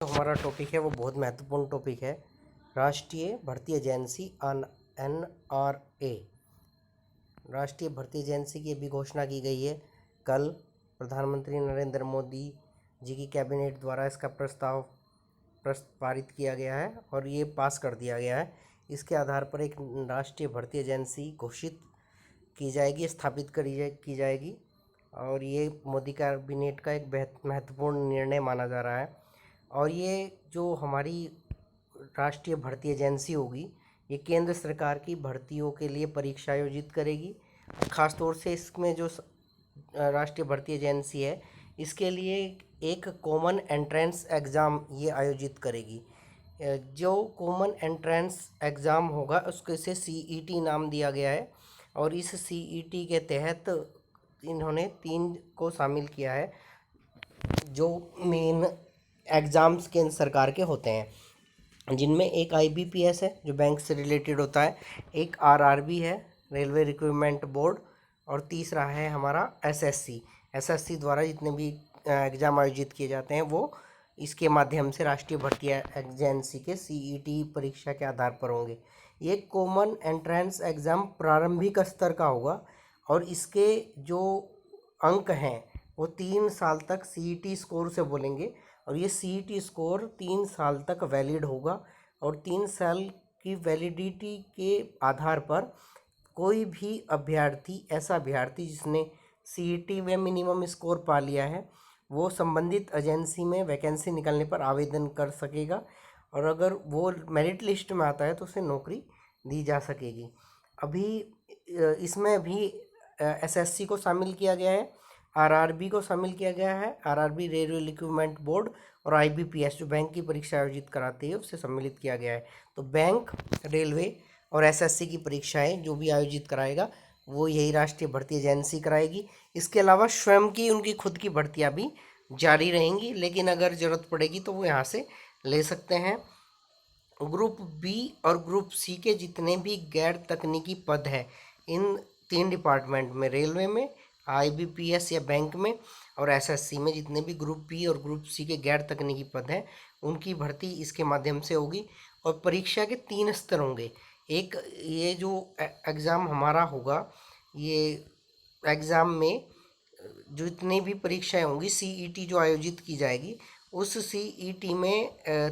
जो हमारा टॉपिक है वो बहुत महत्वपूर्ण टॉपिक है। राष्ट्रीय भर्ती एजेंसी NRA, राष्ट्रीय भर्ती एजेंसी की अभी घोषणा की गई है। कल प्रधानमंत्री नरेंद्र मोदी जी की कैबिनेट द्वारा इसका प्रस्ताव पारित किया गया है और ये पास कर दिया गया है। इसके आधार पर एक राष्ट्रीय भर्ती एजेंसी घोषित की जाएगी, स्थापित की जाएगी और ये मोदी कैबिनेट का एक महत्वपूर्ण निर्णय माना जा रहा है। और ये जो हमारी राष्ट्रीय भर्ती एजेंसी होगी, ये केंद्र सरकार की भर्तियों के लिए परीक्षा आयोजित करेगी। ख़ास तौर से इसमें जो राष्ट्रीय भर्ती एजेंसी है, इसके लिए एक कॉमन एंट्रेंस एग्ज़ाम ये आयोजित करेगी। जो कॉमन एंट्रेंस एग्ज़ाम होगा उसको इसे CET नाम दिया गया है और इस CET के तहत इन्होंने 3 को शामिल किया है जो मेन एग्ज़ाम्स केंद्र सरकार के होते हैं, जिनमें एक IBPS है जो बैंक से रिलेटेड होता है, एक RRB है रेलवे रिक्रूटमेंट बोर्ड, और तीसरा है हमारा SSC द्वारा जितने भी एग्ज़ाम आयोजित किए जाते हैं वो इसके माध्यम से राष्ट्रीय भर्ती एजेंसी के CET परीक्षा के आधार पर होंगे। ये कॉमन एंट्रेंस एग्ज़ाम प्रारंभिक स्तर का होगा और इसके जो अंक हैं वो 3 साल तक CET स्कोर से बोलेंगे और ये CET स्कोर 3 साल तक वैलिड होगा और 3 साल की वैलिडिटी के आधार पर कोई भी अभ्यर्थी, ऐसा अभ्यर्थी जिसने CET में मिनिमम स्कोर पा लिया है, वो संबंधित एजेंसी में वैकेंसी निकलने पर आवेदन कर सकेगा और अगर वो मेरिट लिस्ट में आता है तो उसे नौकरी दी जा सकेगी। अभी इसमें भी SSC को शामिल किया गया है, RRB को शामिल किया गया है, RRB रेलवे रिक्रूटमेंट बोर्ड, और IBPS जो बैंक की परीक्षा आयोजित कराती है उससे सम्मिलित किया गया है। तो बैंक, रेलवे और SSC की परीक्षाएं जो भी आयोजित कराएगा वो यही राष्ट्रीय भर्ती एजेंसी कराएगी। इसके अलावा स्वयं की उनकी खुद की भर्तियां भी जारी रहेंगी, लेकिन अगर ज़रूरत पड़ेगी तो वो यहाँ से ले सकते हैं। ग्रुप B और ग्रुप C के जितने भी गैर तकनीकी पद हैं इन 3 डिपार्टमेंट में, रेलवे में, IBPS या बैंक में और SSC में, जितने भी ग्रुप B और ग्रुप C के गैर तकनीकी पद हैं उनकी भर्ती इसके माध्यम से होगी। और परीक्षा के 3 स्तर होंगे। एक, ये जो एग्ज़ाम हमारा होगा, ये एग्ज़ाम में जो इतनी भी परीक्षाएं होंगी, CET जो आयोजित की जाएगी उस CET में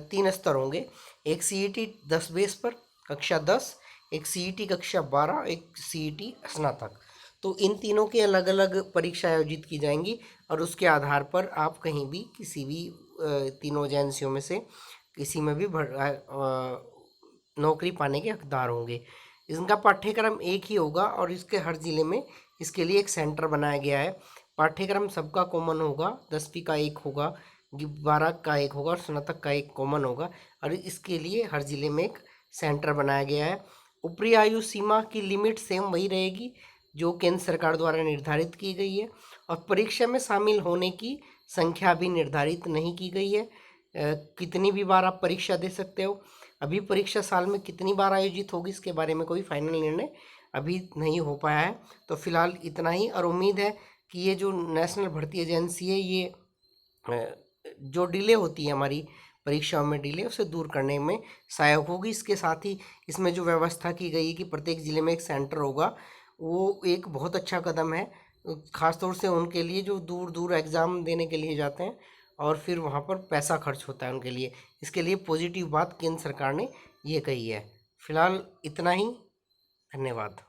3 स्तर होंगे। एक CET 10 बेस पर कक्षा 10, एक CET कक्षा 12, एक CET स्नातक। तो इन तीनों की अलग अलग परीक्षा आयोजित की जाएंगी और उसके आधार पर आप कहीं भी किसी भी तीनों एजेंसियों में से किसी में भी नौकरी पाने के हकदार होंगे। इनका पाठ्यक्रम एक ही होगा और इसके हर ज़िले में इसके लिए एक सेंटर बनाया गया है। पाठ्यक्रम सबका कॉमन होगा, 10वीं का एक होगा, 12 का एक होगा और स्नातक का एक कॉमन होगा और इसके लिए हर ज़िले में एक सेंटर बनाया गया है। ऊपरी आयु सीमा की लिमिट सेम वही रहेगी जो केंद्र सरकार द्वारा निर्धारित की गई है और परीक्षा में शामिल होने की संख्या भी निर्धारित नहीं की गई है। कितनी भी बार आप परीक्षा दे सकते हो। अभी परीक्षा साल में कितनी बार आयोजित होगी इसके बारे में कोई फाइनल निर्णय अभी नहीं हो पाया है। तो फिलहाल इतना ही और उम्मीद है कि ये जो नेशनल भर्ती एजेंसी है ये जो डिले होती है हमारी परीक्षाओं में डिले, उसे दूर करने में सहायक होगी। इसके साथ ही इसमें जो व्यवस्था की गई है कि प्रत्येक ज़िले में एक सेंटर होगा, वो एक बहुत अच्छा कदम है, ख़ासतौर से उनके लिए जो दूर दूर एग्ज़ाम देने के लिए जाते हैं और फिर वहाँ पर पैसा खर्च होता है उनके लिए। इसके लिए पॉजिटिव बात केंद्र सरकार ने ये कही है। फिलहाल इतना ही, धन्यवाद।